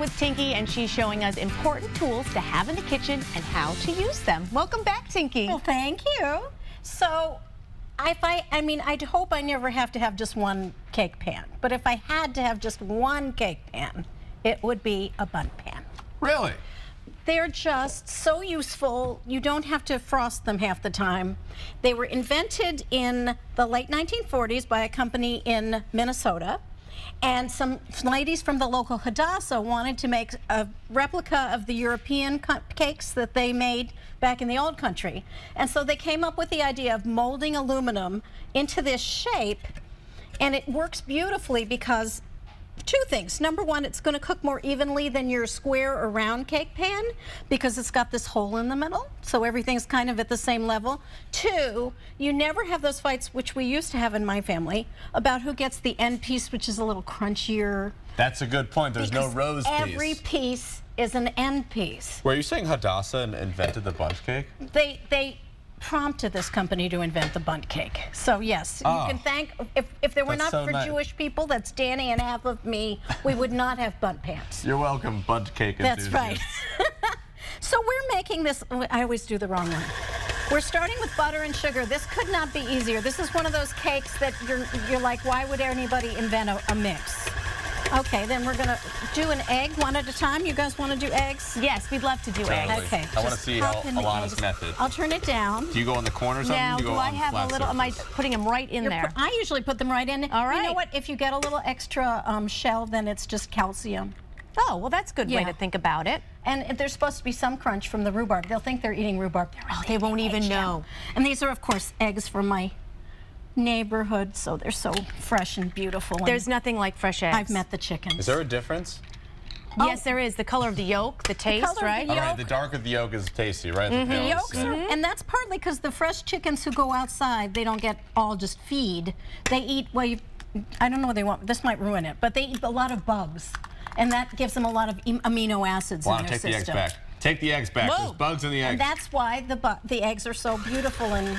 with Tinky, and she's showing us important tools to have in the kitchen and how to use them. Welcome back, Tinky. Well, thank you. So, I'd hope I never have to have just one cake pan. But if I had to have just one cake pan, it would be a Bundt pan. Really? They're just so useful. You don't have to frost them half the time. They were invented in the late 1940s by a company in Minnesota. And some ladies from the local Hadassah wanted to make a replica of the European cakes that they made back in the old country. And so they came up with the idea of molding aluminum into this shape. And it works beautifully because two things. Number one, it's going to cook more evenly than your square or round cake pan because it's got this hole in the middle, so everything's kind of at the same level. Two, you never have those fights, which we used to have in my family, about who gets the end piece, which is a little crunchier. That's a good point. There's no rose piece. Every piece is an end piece. Were you saying Hadassah invented the bundt cake? They prompted this company to invent the Bundt cake. So yes, you can thank, if there were not for Jewish people, that's Danny and half of me, we would not have Bundt pans. You're welcome, Bundt cake enthusiast. That's right. So we're making this, I always do the wrong one. We're starting with butter and sugar. This could not be easier. This is one of those cakes that you're like, why would anybody invent a mix? Okay, then we're gonna do an egg one at a time. You guys want to do eggs? Yes, we'd love to do eggs. Okay. I want to see Alanna's method. I'll turn it down. Do you go in the corners of them? Now, Do you go I on have a flat little, am I surfaces? putting them right in there? I usually put them right in. All right. You know what? If you get a little extra shell, then it's just calcium. Oh, well, that's a good way to think about it. And there's supposed to be some crunch from the rhubarb. They'll think they're eating rhubarb. They won't even know. And these are, of course, eggs from my neighborhood, so they're so fresh and beautiful. There's nothing like fresh eggs. I've met the chickens. Is there a difference? Yes, there is. The color of the yolk, the taste, right? All right, the darker the yolk is tasty, right? The yolks are, and that's partly because the fresh chickens who go outside, they don't get all just feed. They eat, well, I don't know what they want. This might ruin it, but they eat a lot of bugs, and that gives them a lot of amino acids in their take system. the eggs back. Take the eggs back. There's bugs in the eggs. And that's why the eggs are so beautiful. And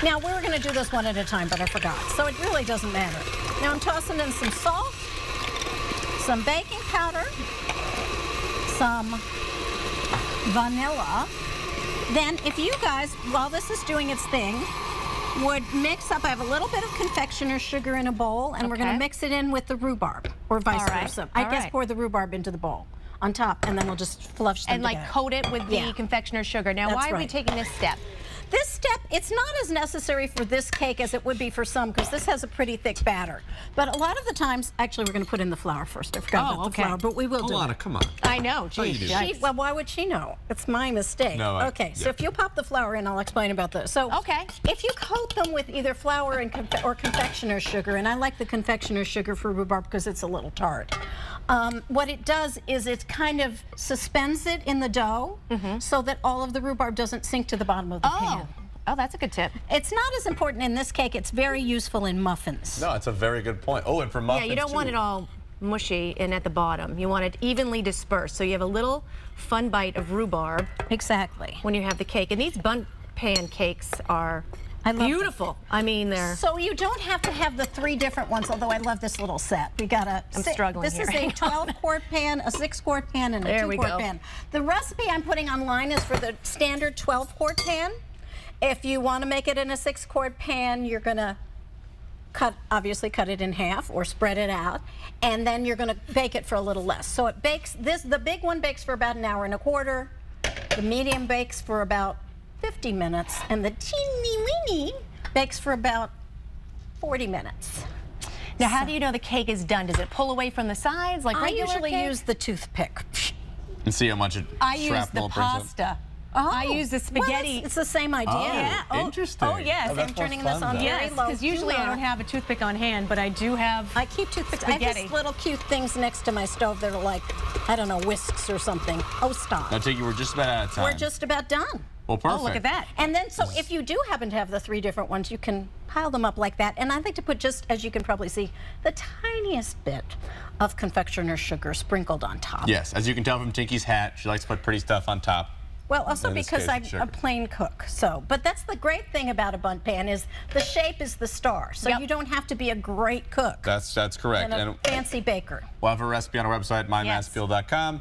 now we were going to do this one at a time, but I forgot. So it really doesn't matter. Now I'm tossing in some salt, some baking powder, some vanilla. Then if you guys, while this is doing its thing, would mix up, I have a little bit of confectioner's sugar in a bowl, and we're going to mix it in with the rhubarb, or vice versa. I guess pour the rhubarb into the bowl on top, and then we'll just flush them together. And like coat it with the confectioner's sugar. Now, why are we taking this step? This step, it's not as necessary for this cake as it would be for some, because this has a pretty thick batter. But a lot of the times, actually, we're going to put in the flour first. I forgot about the flour, but we will do it. Alanna, come on. I know. Geez, well, why would she know? It's my mistake. No, okay, so if you pop the flour in, I'll explain about this. So, if you coat them with either flour and or confectioner's sugar, and I like the confectioner's sugar for rhubarb because it's a little tart. What it does is it kind of suspends it in the dough so that all of the rhubarb doesn't sink to the bottom of the pan. Oh, that's a good tip. It's not as important in this cake. It's very useful in muffins. No, it's a very good point. Oh, and for muffins, yeah, you don't want it all mushy and at the bottom. You want it evenly dispersed, so you have a little fun bite of rhubarb. Exactly. When you have the cake. And these Bundt pancakes are beautiful. I mean, they're... So you don't have to have the 3 different ones, although I love this little set. We got a... I'm struggling here. This is a 12-quart pan, a 6-quart pan, and a 2-quart pan. The recipe I'm putting online is for the standard 12-quart pan. If you want to make it in a 6-quart pan, you're going to obviously cut it in half or spread it out, and then you're going to bake it for a little less. So it bakes, the big one bakes for about 1 1/4 hours, the medium bakes for about 50 minutes, and the teeny weeny bakes for about 40 minutes. Now, how do you know the cake is done? Does it pull away from the sides like regular cake? I usually use the toothpick. And see how much it I use the pasta. I use the spaghetti. Well, it's the same idea. Interesting. Oh, yes. I'm turning this on very low. Because usually I don't have a toothpick on hand, but I do have I keep toothpicks. spaghetti. I have these little cute things next to my stove that are like, I don't know, whisks or something. Oh, stop. Now, Tinky, we're just about out of time. We're just about done. Well, perfect. Oh, look at that. And then, so if you do happen to have the 3 different ones, you can pile them up like that. And I like to put just, as you can probably see, the tiniest bit of confectioner's sugar sprinkled on top. Yes, as you can tell from Tinky's hat, she likes to put pretty stuff on top. Well, also In this because case, I'm sugar. a plain cook. So, but that's the great thing about a Bundt pan is the shape is the star. So Yep. you don't have to be a great cook That's correct. and a fancy baker. We'll have a recipe on our website, mymassappeal.com.